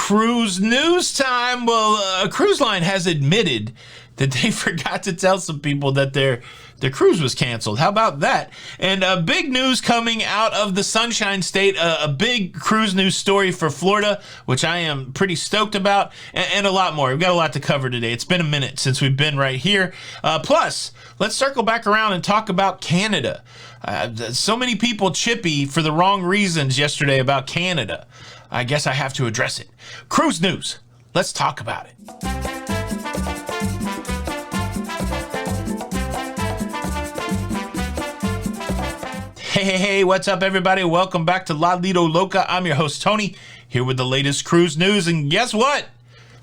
cruise news time. Well, a cruise line has admitted that they forgot to tell some people that their cruise was canceled. How about that? And big news coming out of the Sunshine State, a big cruise news story for Florida, which I am pretty stoked about, and a lot more. We've got a lot to cover today. It's been a minute since we've been right here. Plus, let's circle back around and talk about Canada. So many people chippy for the wrong reasons yesterday about Canada. I guess I have to address it. Cruise news. Let's talk about it. Hey, what's up, everybody? Welcome back to Lido, Loca. I'm your host, Tony, here with the latest cruise news. And guess what?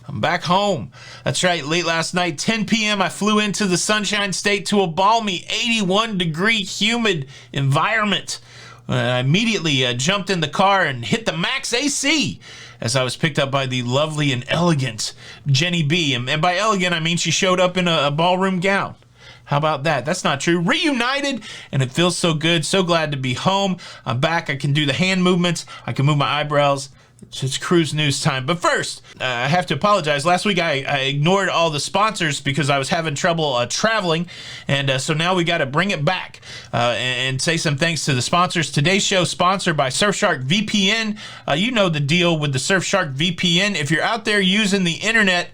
I'm back home. That's right. Late last night, 10 p.m., I flew into the Sunshine State to a balmy 81-degree humid environment. I immediately jumped in the car and hit the max AC as I was picked up by the lovely and elegant Jenny B. And by elegant, I mean she showed up in a ballroom gown. How about that? That's not true. Reunited, and it feels so good. So glad to be home. I'm back. I can do the hand movements. I can move my eyebrows. It's cruise news time. But first, I have to apologize. Last week, I ignored all the sponsors because I was having trouble traveling. And so now we got to bring it back and say some thanks to the sponsors. Today's show sponsored by Surfshark VPN. You know the deal with the Surfshark VPN. If you're out there using the internet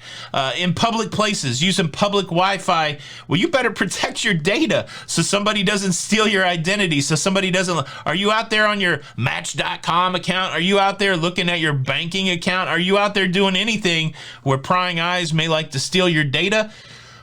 in public places, using public Wi-Fi, well, you better protect your data so somebody doesn't steal your identity, so somebody doesn't... Are you out there on your Match.com account? Are you out there looking at your banking account? Are you out there doing anything where prying eyes may like to steal your data?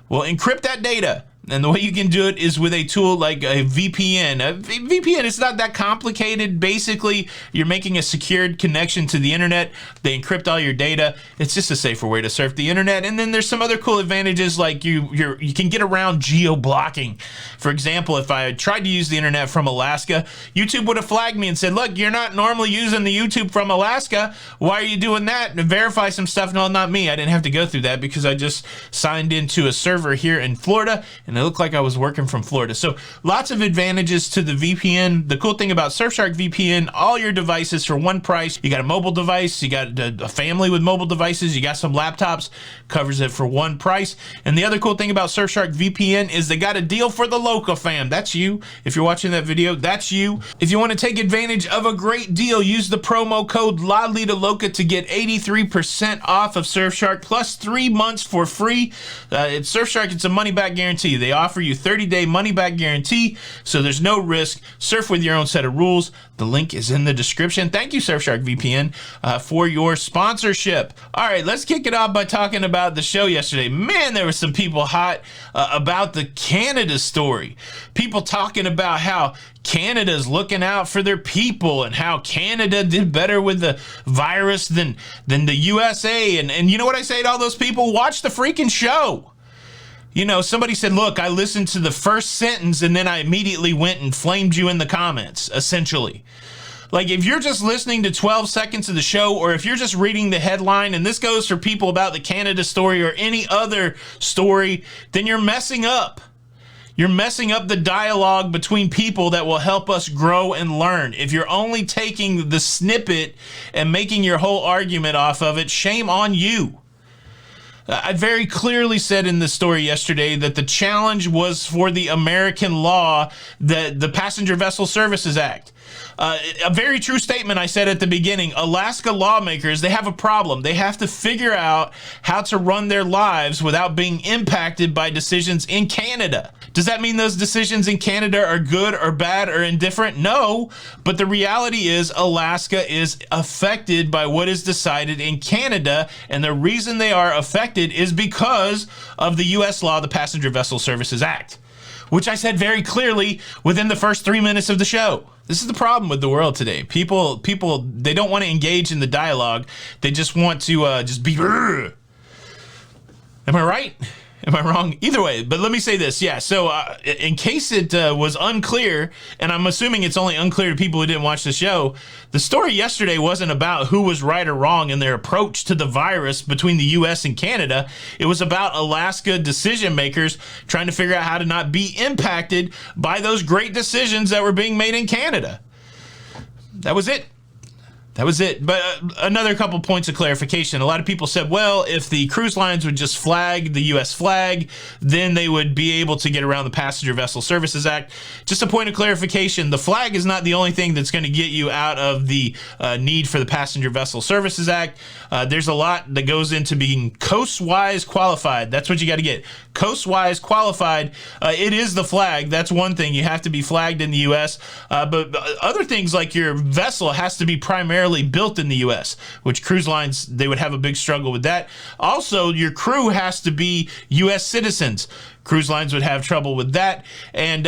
Well, encrypt that data. And the way you can do it is with a tool like a VPN. A VPN is not that complicated. Basically, you're making a secured connection to the internet. They encrypt all your data. It's just a safer way to surf the internet. And then there's some other cool advantages, like you can get around geo-blocking. For example, if I had tried to use the internet from Alaska, YouTube would have flagged me and said, look, you're not normally using the YouTube from Alaska. Why are you doing that? And verify some stuff. No, not me. I didn't have to go through that because I just signed into a server here in Florida, and it looked like I was working from Florida. So lots of advantages to the VPN. The cool thing about Surfshark VPN, all your devices for one price. You got a mobile device, you got a family with mobile devices, you got some laptops, covers it for one price. And the other cool thing about Surfshark VPN is they got a deal for the locafam. That's you. If you're watching that video, that's you. If you want to take advantage of a great deal, use the promo code LOCA to get 83% off of Surfshark plus 3 months for free. At Surfshark, it's a money-back guarantee. They offer you 30-day money-back guarantee, so there's no risk. Surf with your own set of rules. The link is in the description. Thank you, Surfshark VPN, for your sponsorship. All right, let's kick it off by talking about the show yesterday. Man, there were some people hot about the Canada story. People talking about how Canada's looking out for their people and how Canada did better with the virus than the USA. And you know what I say to all those people? Watch the freaking show. You know, somebody said, look, I listened to the first sentence and then I immediately went and flamed you in the comments, essentially. Like, if you're just listening to 12 seconds of the show, or if you're just reading the headline, and this goes for people about the Canada story or any other story, then you're messing up. You're messing up the dialogue between people that will help us grow and learn. If you're only taking the snippet and making your whole argument off of it, shame on you. I very clearly said in the story yesterday that the challenge was for the American law, the Passenger Vessel Services Act. A very true statement I said at the beginning. Alaska lawmakers, they have a problem. They have to figure out how to run their lives without being impacted by decisions in Canada. Does that mean those decisions in Canada are good or bad or indifferent? No, but the reality is Alaska is affected by what is decided in Canada, and the reason they are affected is because of the U.S. law, the Passenger Vessel Services Act, which I said very clearly within the first 3 minutes of the show. This is the problem with the world today. People, they don't want to engage in the dialogue. They just want to just be... Am I right? Am I wrong? Either way, but let me say this. Yeah, so in case it was unclear, and I'm assuming it's only unclear to people who didn't watch the show, the story yesterday wasn't about who was right or wrong in their approach to the virus between the U.S. and Canada. It was about Alaska decision makers trying to figure out how to not be impacted by those great decisions that were being made in Canada. That was it. That was it. But another couple points of clarification. A lot of people said, well, if the cruise lines would just flag the U.S. flag, then they would be able to get around the Passenger Vessel Services Act. Just a point of clarification, the flag is not the only thing that's going to get you out of the need for the Passenger Vessel Services Act. There's a lot that goes into being coast-wise qualified. That's what you got to get. Coast-wise qualified. It is the flag. That's one thing. You have to be flagged in the U.S. But other things like your vessel has to be primarily built in the U.S., which cruise lines, they would have a big struggle with that. Also, your crew has to be U.S. citizens. Cruise lines would have trouble with that. And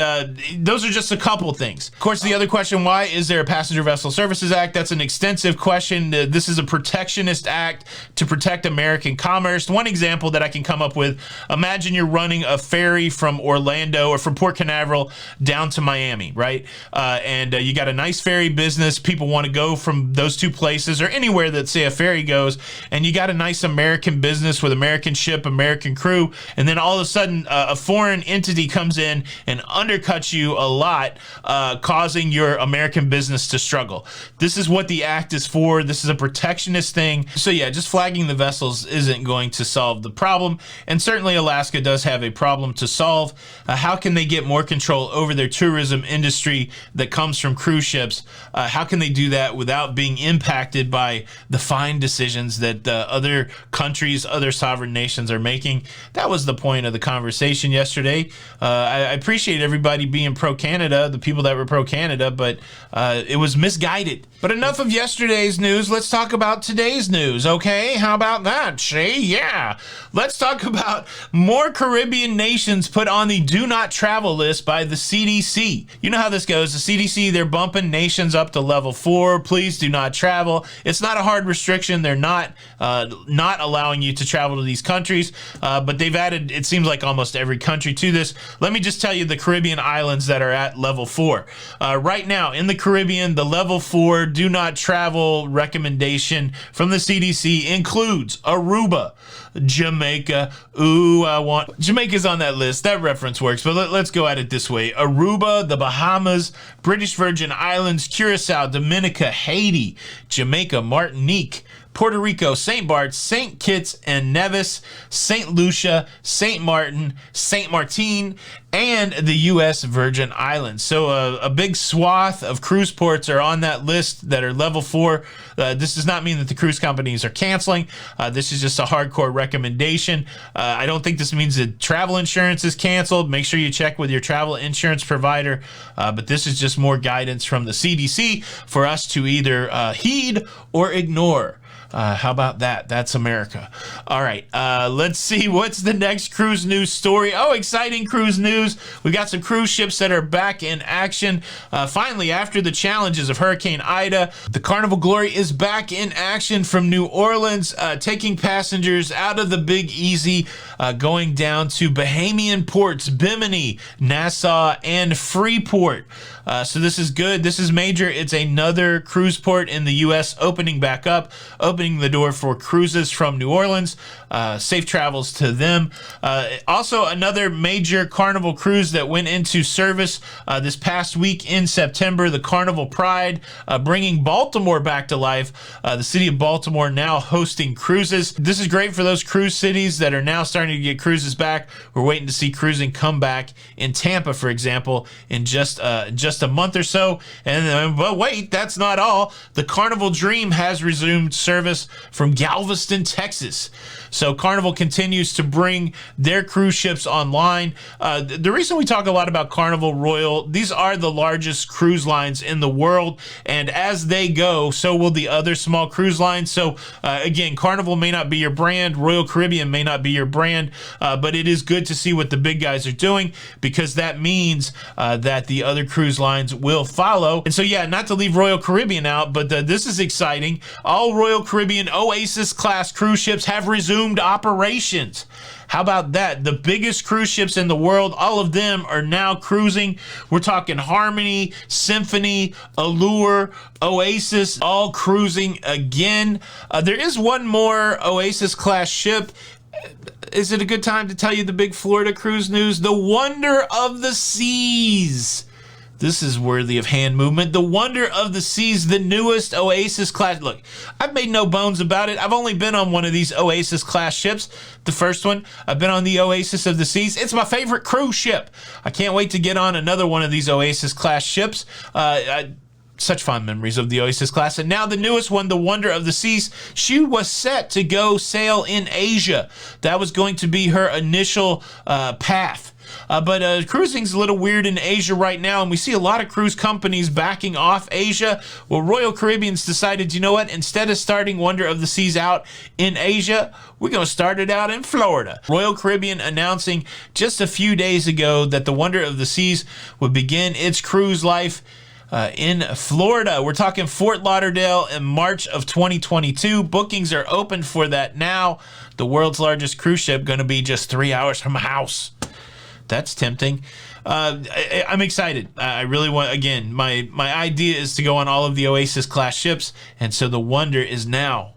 those are just a couple things. Of course, the other question, why is there a Passenger Vessel Services Act? That's an extensive question. This is a protectionist act to protect American commerce. One example that I can come up with, imagine you're running a ferry from Orlando or from Port Canaveral down to Miami, right? And you got a nice ferry business. People want to go from those two places or anywhere that, say, a ferry goes. And you got a nice American business with American ship, American crew. And then all of a sudden, a foreign entity comes in and undercuts you a lot, causing your American business to struggle. This is what the act is for. This is a protectionist thing. So yeah, just flagging the vessels isn't going to solve the problem. And certainly Alaska does have a problem to solve. How can they get more control over their tourism industry that comes from cruise ships? How can they do that without being impacted by the fine decisions that other countries, other sovereign nations are making? That was the point of the conversation yesterday. I appreciate everybody being pro-Canada, the people that were pro-Canada, but it was misguided. But enough of yesterday's news. Let's talk about today's news, okay? How about that, Shay? Yeah. Let's talk about more Caribbean nations put on the do not travel list by the CDC. You know how this goes. The CDC, they're bumping nations up to level 4. Please do not travel. It's not a hard restriction. They're not allowing you to travel to these countries, but they've added, it seems like, almost every country to this. Let me just tell you the Caribbean islands that are at level 4. Right now in the Caribbean, the level 4 do not travel recommendation from the CDC includes Aruba, Jamaica. Ooh, Jamaica's on that list. That reference works, but let's go at it this way. Aruba, the Bahamas, British Virgin Islands, Curacao, Dominica, Haiti, Jamaica, Martinique, Puerto Rico, St. Barts, St. Kitts and Nevis, St. Lucia, St. Martin, St. Martin, and the U.S. Virgin Islands. So a big swath of cruise ports are on that list that are level 4. This does not mean that the cruise companies are canceling. This is just a hardcore recommendation. I don't think this means that travel insurance is canceled. Make sure you check with your travel insurance provider. But this is just more guidance from the CDC for us to either heed or ignore. How about that? That's America. All right, let's see. What's the next cruise news story? Oh, exciting cruise news. We got some cruise ships that are back in action. Finally, after the challenges of Hurricane Ida, the Carnival Glory is back in action from New Orleans, taking passengers out of the Big Easy, going down to Bahamian ports, Bimini, Nassau, and Freeport. So this is good. This is major. It's another cruise port in the U.S. opening back up, opening the door for cruises from New Orleans. Safe travels to them. Also, another major Carnival cruise that went into service this past week in September, the Carnival Pride, bringing Baltimore back to life. The city of Baltimore now hosting cruises. This is great for those cruise cities that are now starting to get cruises back. We're waiting to see cruising come back in Tampa, for example, in just a month or so. And but wait, that's not all. The Carnival Dream has resumed service from Galveston, Texas. So Carnival continues to bring their cruise ships online. The reason we talk a lot about Carnival Royal, these are the largest cruise lines in the world, and as they go, so will the other small cruise lines. So again, Carnival may not be your brand, Royal Caribbean may not be your brand, but it is good to see what the big guys are doing, because that means that the other cruise lines will follow. And so yeah, not to leave Royal Caribbean out, but this is exciting. All Royal Caribbean Oasis class cruise ships have resumed operations. How about that? The biggest cruise ships in the world, all of them are now cruising. We're talking Harmony, Symphony, Allure, Oasis, all cruising again. There is one more Oasis class ship. Is it a good time to tell you the big Florida cruise news? The Wonder of the Seas. This is worthy of hand movement. The Wonder of the Seas, the newest Oasis class. Look, I've made no bones about it. I've only been on one of these Oasis class ships. The first one, I've been on the Oasis of the Seas. It's my favorite cruise ship. I can't wait to get on another one of these Oasis class ships. Such fond memories of the Oasis class. And now the newest one, the Wonder of the Seas, she was set to go sail in Asia. That was going to be her initial path. But cruising's a little weird in Asia right now, and we see a lot of cruise companies backing off Asia. Well, Royal Caribbean's decided, you know what, instead of starting Wonder of the Seas out in Asia, we're going to start it out in Florida. Royal Caribbean announcing just a few days ago that the Wonder of the Seas would begin its cruise life in Florida. We're talking Fort Lauderdale in March of 2022. Bookings are open for that now. The world's largest cruise ship going to be just 3 hours from my house. That's tempting. I'm excited. I really want, again, my idea is to go on all of the Oasis class ships, and so the Wonder is now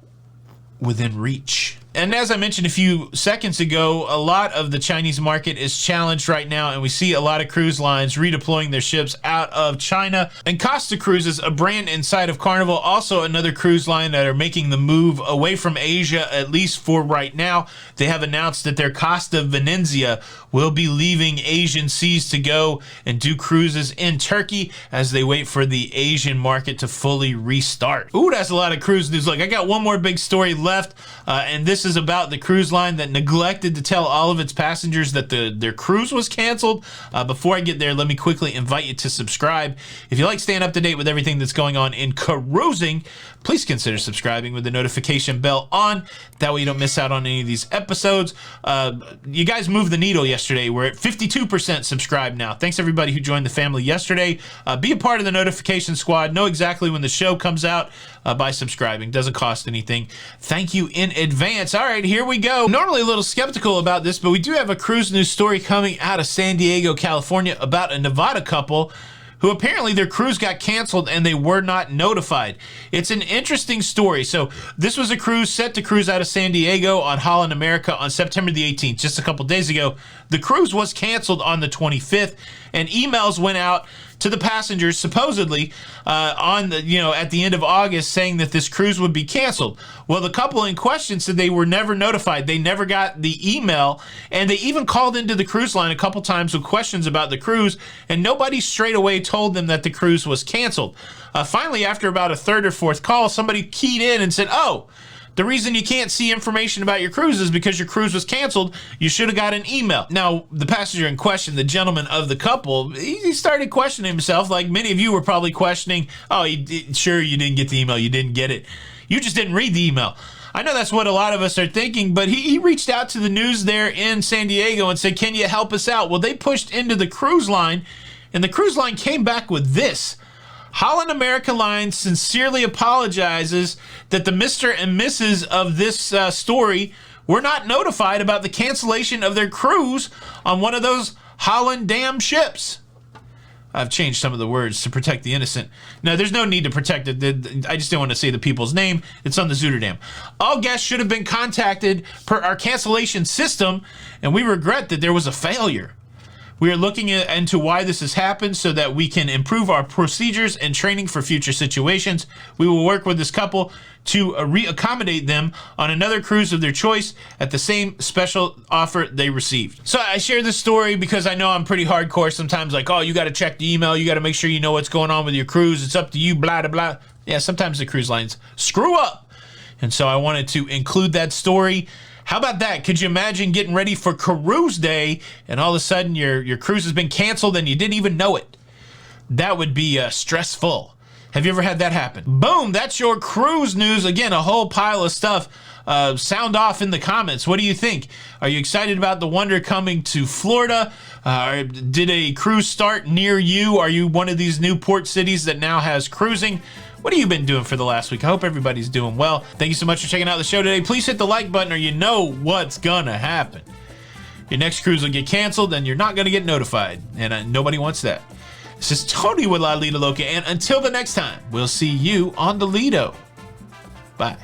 within reach. And as I mentioned a few seconds ago, a lot of the Chinese market is challenged right now, and we see a lot of cruise lines redeploying their ships out of China. And Costa Cruises, a brand inside of Carnival, also another cruise line that are making the move away from Asia, at least for right now. They have announced that their Costa Venezia will be leaving Asian seas to go and do cruises in Turkey as they wait for the Asian market to fully restart. Ooh, that's a lot of cruise news. Look, I got one more big story left, and this is about the cruise line that neglected to tell all of its passengers that their cruise was canceled. Before I get there, let me quickly invite you to subscribe. If you like staying up to date with everything that's going on in cruising, please consider subscribing with the notification bell on. That way you don't miss out on any of these episodes. You guys moved the needle yesterday. We're at 52% subscribed now. Thanks everybody who joined the family yesterday. Be a part of the notification squad. Know exactly when the show comes out by subscribing. Doesn't cost anything. Thank you in advance. All right, here we go. Normally a little skeptical about this, but we do have a cruise news story coming out of San Diego, California about a Nevada couple who apparently their cruise got canceled and they were not notified. It's an interesting story. So this was a cruise set to cruise out of San Diego on Holland America on September the 18th, just a couple days ago. The cruise was canceled on the 25th, and emails went out to the passengers supposedly at the end of August saying that this cruise would be canceled. Well, the couple in question said they were never notified. They never got the email, and they even called into the cruise line a couple times with questions about the cruise, and nobody straight away told them that the cruise was canceled. Finally, after about a third or fourth call, somebody keyed in and said, "Oh, the reason you can't see information about your cruise is because your cruise was canceled. You should have got an email." Now, the passenger in question, the gentleman of the couple, he started questioning himself, like many of you were probably questioning, "Oh, sure, you didn't get the email. You didn't get it. You just didn't read the email." I know that's what a lot of us are thinking, but he reached out to the news there in San Diego and said, "Can you help us out?" Well, they pushed into the cruise line, and the cruise line came back with this. Holland America Line sincerely apologizes that the Mr. and Mrs. of this story were not notified about the cancellation of their cruise on one of those Holland Dam ships. I've changed some of the words to protect the innocent. No, there's no need to protect it. I just didn't want to say the people's name. It's on the Zutterdam. All guests should have been contacted per our cancellation system, and we regret that there was a failure. We are looking into why this has happened so that we can improve our procedures and training for future situations. We will work with this couple to re-accommodate them on another cruise of their choice at the same special offer they received. So I share this story because I know I'm pretty hardcore sometimes, like, oh, you got to check the email. You got to make sure you know what's going on with your cruise. It's up to you, blah, blah, blah. Yeah, sometimes the cruise lines screw up. And so I wanted to include that story. How about that? Could you imagine getting ready for cruise day and all of a sudden your cruise has been canceled and you didn't even know it? That would be stressful. Have you ever had that happen? Boom, that's your cruise news. Again, a whole pile of stuff. Sound off in the comments. What do you think? Are you excited about the Wonder coming to Florida? Did a cruise start near you? Are you one of these new port cities that now has cruising? What have you been doing for the last week? I hope everybody's doing well. Thank you so much for checking out the show today. Please hit the like button or you know what's gonna happen. Your next cruise will get canceled and you're not gonna get notified. And nobody wants that. This is Tony with Lido, Loca. And until the next time, we'll see you on the Lido. Bye.